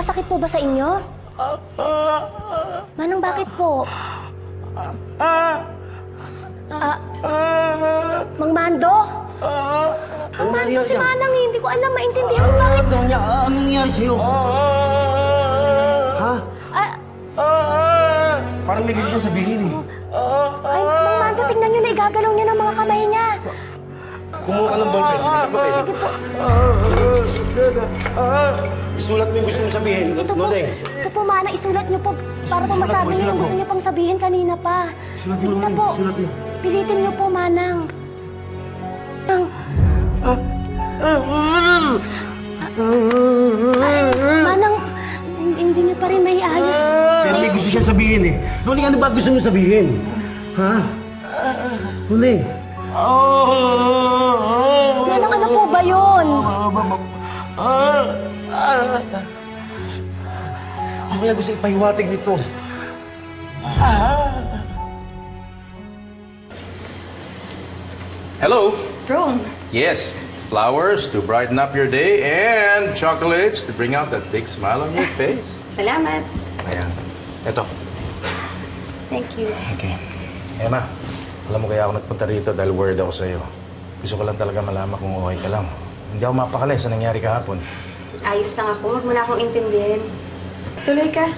masakit po ba sa inyo? Manang, bakit po? Mang Mando? Mang Mando, si Manang, hindi ko alam, maintindihan ko bakit. Anong nangyari sa'yo? Ha? Parang may gusto siya sabihin eh. Ay, Mang Mando, tingnan nyo na, igagalaw niya ng mga kamay niya. Kumuha ka ng ballpen. Sige po. Isulat mo yung gusto mong sabihin. Ito po, Manang, isulat niyo po para po masabi niyo yung gusto niyo pang sabihin kanina pa. Sige na po. Pilitin niyo po, Manang. Manang, hindi niyo pa rin may ayos. Pero may gusto siya sabihin eh. Loling, ano ba gusto mo sabihin? Ha? Loling. Manang, ano po ba yun? Mamaya gusto ipahiwatig nito. Hello? Rome. Yes, flowers to brighten up your day and chocolates to bring out that big smile on your face. Salamat. Ayan. Ito. Thank you. Okay. Emma, alam mo kaya ako nagpunta rito dahil worried ako sa'yo. Gusto ko lang talaga malaman kung okay ka lang. Hindi ako mapakali sa nangyari kahapon. Ayos lang ako. Huwag mo na akong intindihin. Tuloy ka.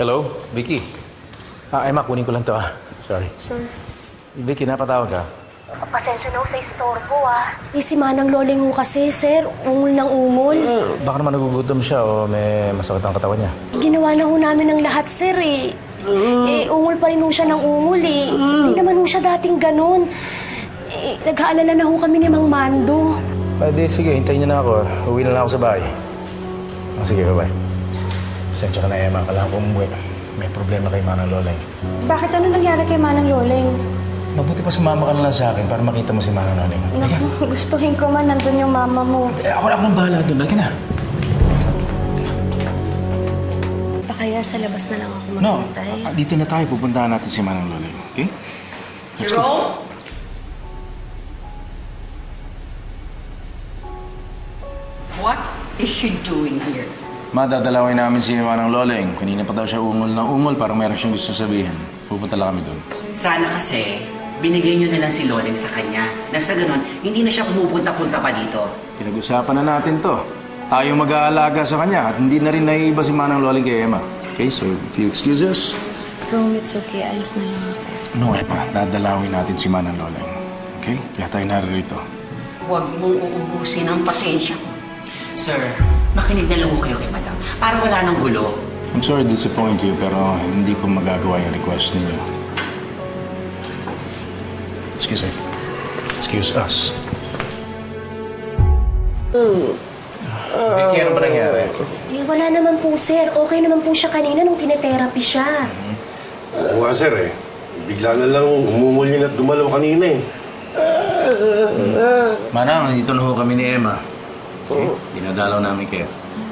Hello, Vicky. Emma, kunin ko lang to Sorry. Sure. Vicky, napatawag ka? Pasensya na sa istorbo, Eh, si Manang Loling ho kasi, sir. Ungol ng ungol. Baka naman nagugutom siya o may masakit ang katawan niya. Ginawa na ho namin ng lahat, sir, ungol pa rin ho siya ng ungol, Hindi naman ho siya dating ganun. Nag-aalala na ho kami ni Mang Mando. Di, sige, hintayin niyo na ako. Uwi na lang ako sa bahay. Sige, bye-bye. Pasensya ka na, Emma. Kailangan ko umuwi. May problema kay Manang Loling. Bakit ano nangyari kay Manang Loling? Mabuti pa sumama ka na lang sa akin para makita mo si Manang Loling. Naku, gustuhin ko man nandun yung mama mo. Ako nang bahala doon. Halika na. Kaya sa labas na lang ako No, maghintay. dito na tayo. Pupuntahan natin si Manang Loling. Okay? Let's go. What is she doing here? Madadalawin namin si Manang Loling. Kanina pa daw siya ungol ng ungol. Parang meron siyang gusto sabihin. Pupunta lang kami doon. Sana kasi, binigay niyo na lang si Loling sa kanya. Nang sa ganun, hindi na siya pumupunta-punta pa dito. Pinag-usapan na natin to. Tayo mag-aalaga sa kanya at hindi na rin naiiba si Manang Loling kay Emma. Okay, so if you excuse us... Rome, it's okay. Alis na lang ako. No, Emma. Dadalawin natin si Manang Loling. Okay? Kaya tayo naririto. Huwag mong uubusin ang pasensya ko. Sir, makinig na lang ho kayo kay Madam para wala nang gulo. I'm sorry to disappoint you, pero hindi ko magagawa yung request ninyo. Excuse me. Excuse us. Vicky, ano ba nangyari? Wala naman po, sir. Okay naman po siya kanina nung tinetherapy siya. Oo nga, sir eh. Bigla na lang umumulin at gumalaw kanina eh. Manang, nandito na ho kami ni Emma. Okay? Dinadalaw namin kayo.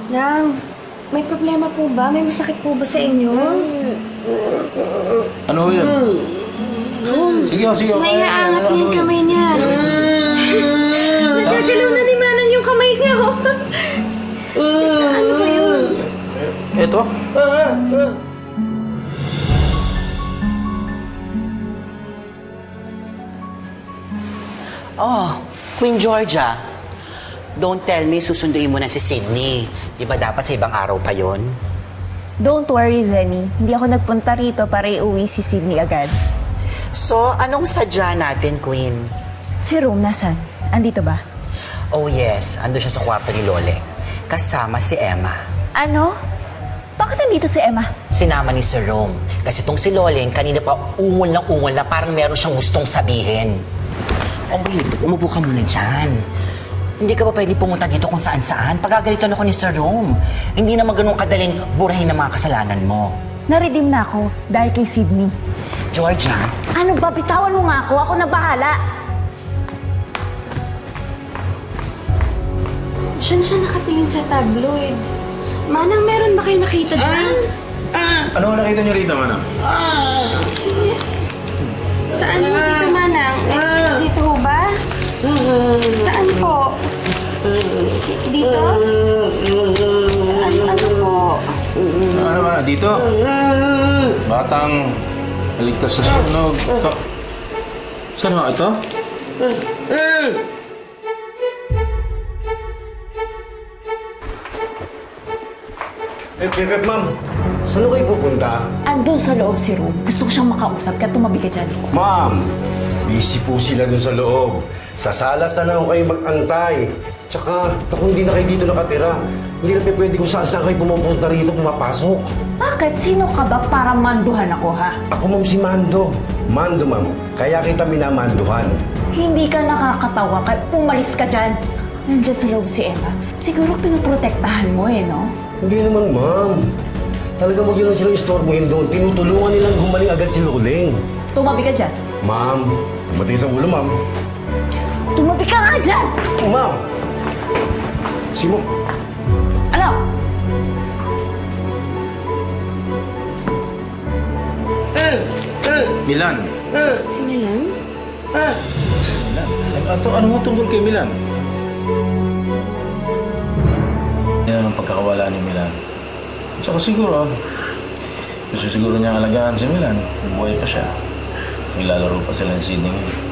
Nang, may problema po ba? May masakit po ba sa inyo? Ano ho yun? Sige. Naiaangat niya yung kamay niya. Nagagalaw na ni Manang yung kamay niya, Ano ba yun? Ito? Oh, Queen Georgia. Don't tell me susunduin mo na si Sydney. Di ba dapat sa ibang araw pa yon? Don't worry, Zenny. Hindi ako nagpunta rito para iuwi si Sydney agad. So, anong sadya natin, Queen? Si Rome, nasan? Andito ba? Oh yes, ando siya sa kwarto ni Lole. Kasama si Emma. Ano? Bakit nandito si Emma? Sinama ni Sir Rome. Kasi tong si Loleng, kanina pa ungol na parang meron siyang gustong sabihin. Oh wait, umupo ka muna dyan. Hindi ka ba pwede pumunta dito kung saan-saan? Pagagalitan ako ni Sir Rome. Hindi naman ganun kadaling burahin ng mga kasalanan mo. Na-redeem na ako dahil kay Sydney. Georgia? Ano ba? Bitawan mo nga ako. Ako na bahala. Siya nakatingin sa tabloid. Manang, meron ba kayo nakita dyan? Ano nakita niyo rito, Manang? Saan mo dito, Manang? Dito ho ba? Saan po? Dito? Saan? Ano po? Ano ba? Dito? Batang maligtas sa sunog. Ito. Saan ba ito? Ma'am, saan kayo pupunta? Andun sa loob si Rom. Gusto ko siyang makausap, kaya tumabi ka dyan. Ma'am, busy po sila dun sa loob. Sa salas na lang kayo mag-antay. Tsaka, kung hindi na kayo dito nakatira, hindi na pwede kung saan kayo pumupunta rito, pumapasok. Bakit? Sino ka ba para manduhan ako, ha? Ako, ma'am, si Mando. Mando, ma'am. Kaya kita minamanduhan. Hindi ka nakakatawa, kaya pumalis ka dyan. Nandiyan sa loob si Emma. Siguro pinoprotektahan mo no? Hindi naman, ma'am. Talaga mo yun lang silang istorbohin doon. Tinutulungan nilang gumaling agad si Loling. Tumabi ka dyan. Ma'am, matigas ang ulo, ma'am. Tumabi ka nga dyan! Ma'am! Simo, Ano? Milan. Si Milan? Ano mo tungkol kay Milan? Yan ang pagkakawala ni Milan. Tsaka siguro, gusto siguro niyang alagaan si Milan. Buhay pa siya. Naglalaro pa sila ng Sydney ngayon.